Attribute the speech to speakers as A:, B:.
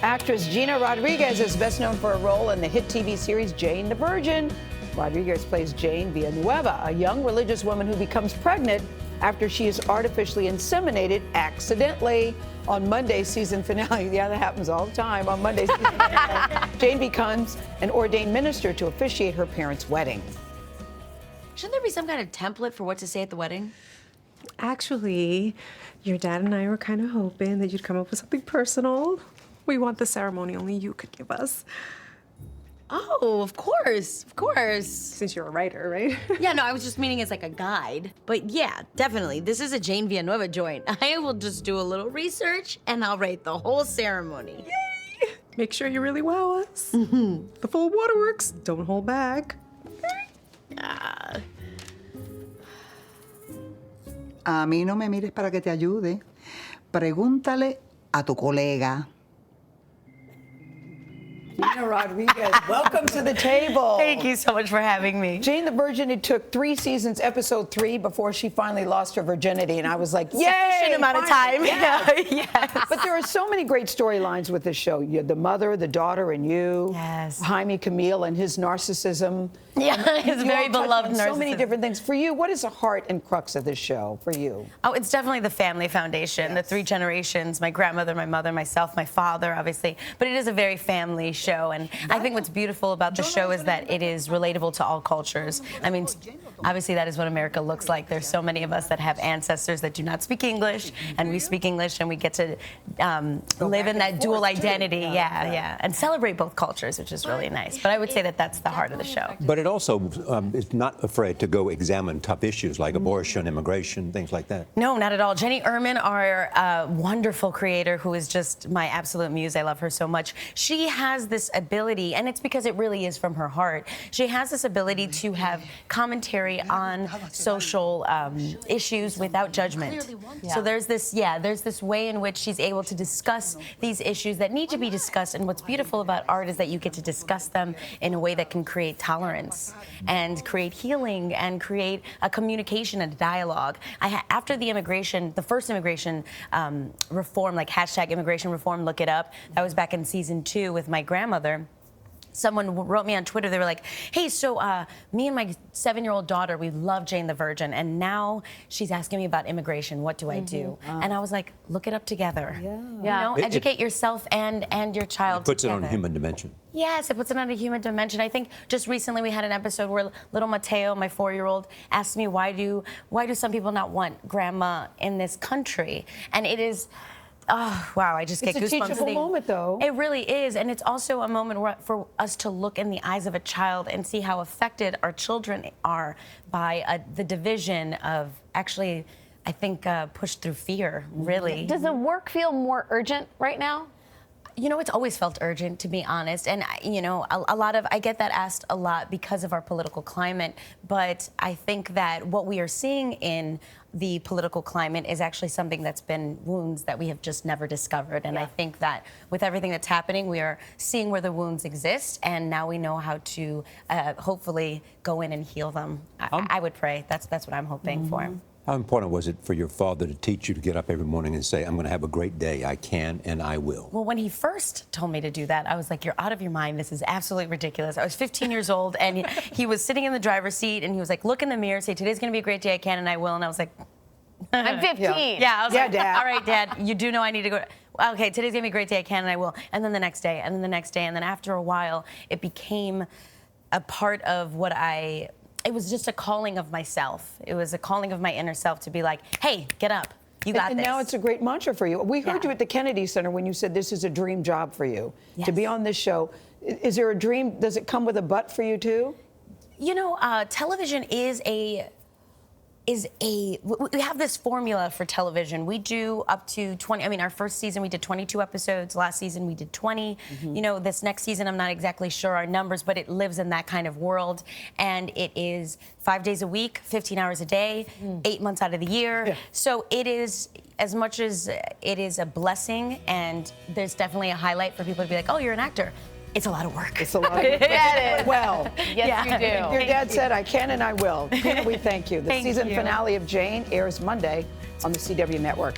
A: Actress Gina Rodriguez is best known for a role in the hit TV series Jane the Virgin. Rodriguez plays Jane Villanueva, a young religious woman who becomes pregnant after she is artificially inseminated accidentally. On Monday's season finale, yeah, that happens all the time. On Monday's season finale, Jane becomes an ordained minister to officiate her parents' wedding.
B: Shouldn't there be some kind of template for what to say at the wedding?
C: Actually, your dad and I were kind of hoping that you'd come up with something personal. We want the ceremony only you could give us.
B: Oh, of course, of course.
C: Since you're a writer, right?
B: Yeah, no, I was just meaning as like a guide. But yeah, definitely, this is a Jane Villanueva joint. I will just do a little research and I'll write the whole ceremony.
C: Yay! Make sure you really wow us. The full waterworks. Don't hold back.
D: A mí no me mires para que te ayude. Pregúntale a tu colega.
A: Gina Rodriguez, welcome to the table.
B: Thank you so much for having me.
A: Jane the Virgin, it took 3 seasons, episode 3, before she finally lost her virginity, and I was like, yay!
B: Sufficient amount of time.
A: Yes.
B: Yes.
A: But there are so many great storylines with this show. You're the mother, the daughter, and you.
B: Yes.
A: Jaime Camille and his narcissism.
B: Yeah, his very
A: all touch
B: beloved
A: on
B: narcissism.
A: So many different things. For you, what is the heart and crux of this show for you?
B: Oh, it's definitely the family foundation, the 3 generations, my grandmother, my mother, myself, my father, obviously. But it is a very family show, and I think what's beautiful about the show is that it is relatable to all cultures. I mean, obviously that is what America looks like. There's so many of us that have ancestors that do not speak English, and we speak English, and we get to live in that dual identity, yeah, and celebrate both cultures, which is really nice. But I would say that that's the heart of the show.
E: But it also is not afraid to go examine tough issues like abortion, immigration, things like that.
B: No, not at all. Jenny Erman, our wonderful creator, who is just my absolute muse. I love her so much. She has this ability, and it's because it really is from her heart. She has this ability to have commentary on social issues without judgment. Yeah. So there's this way in which she's able to discuss these issues that need to be discussed. And what's beautiful about art is that you get to discuss them in a way that can create tolerance and create healing and create a communication and a dialogue. After the first immigration reform, like #immigration reform, look it up. That was back in season 2 with my grandmother. Someone wrote me on Twitter, they were like, hey, so me and my 7-year-old daughter, we love Jane the Virgin, and now she's asking me about immigration. What do I do? And I was like, look it up together. Yeah. You know, educate yourself and your child
E: It puts
B: together.
E: it on a human dimension.
B: Yes, it puts it on a human dimension. I think just recently we had an episode where little Mateo, my 4-year-old, asked me, why do some people not want grandma in this country? And it is... Oh, wow, I just get goosebumps.
A: It's a teachable moment, though.
B: It really is, and it's also a moment for us to look in the eyes of a child and see how affected our children are by the division of actually, I think, pushed through fear, really.
F: Does the work feel more urgent right now?
B: You know, it's always felt urgent, to be honest. And, you know, I get that asked a lot because of our political climate. But I think that what we are seeing in the political climate is actually something that's been wounds that we have just never discovered. And I think that with everything that's happening, we are seeing where the wounds exist. And now we know how to hopefully go in and heal them. I would pray. That's what I'm hoping for.
E: How important was it for your father to teach you to get up every morning and say, I'm going to have a great day. I can and I will?
B: Well, when he first told me to do that, I was like, you're out of your mind. This is absolutely ridiculous. I was 15 years old, and he was sitting in the driver's seat, and he was like, look in the mirror, say, today's going to be a great day. I can and I will. And I was like...
F: I'm 15.
B: Yeah, I was like,
A: Dad.
B: all right, Dad, you do know I need to go. Okay, today's going to be a great day. I can and I will. And then the next day, and then the next day. And then after a while, it became a part of what it was just a calling of myself. It was a calling of my inner self to be like, hey, get up. You got this.
A: And now it's a great mantra for you. We heard you at the Kennedy Center when you said this is a dream job for you, to be on this show. Is there a dream? Does it come with a but for you, too?
B: You know, television we have this formula for television. We do up to 20. I mean, our first season we did 22 episodes. Last season we did 20. You know, this next season I'm not exactly sure our numbers, but it lives in that kind of world. And it is 5 days a week, 15 hours a day, 8 months out of the year. Yeah. So it is, as much as it is a blessing, and there's definitely a highlight for people to be like, oh, you're an actor. It's a lot of work.
A: It's a lot of work.
F: Get it.
A: Well,
F: Yes, you do.
A: Your dad said, I can and I will. Gina, we thank you. The season finale of Jane airs Monday on the CW network.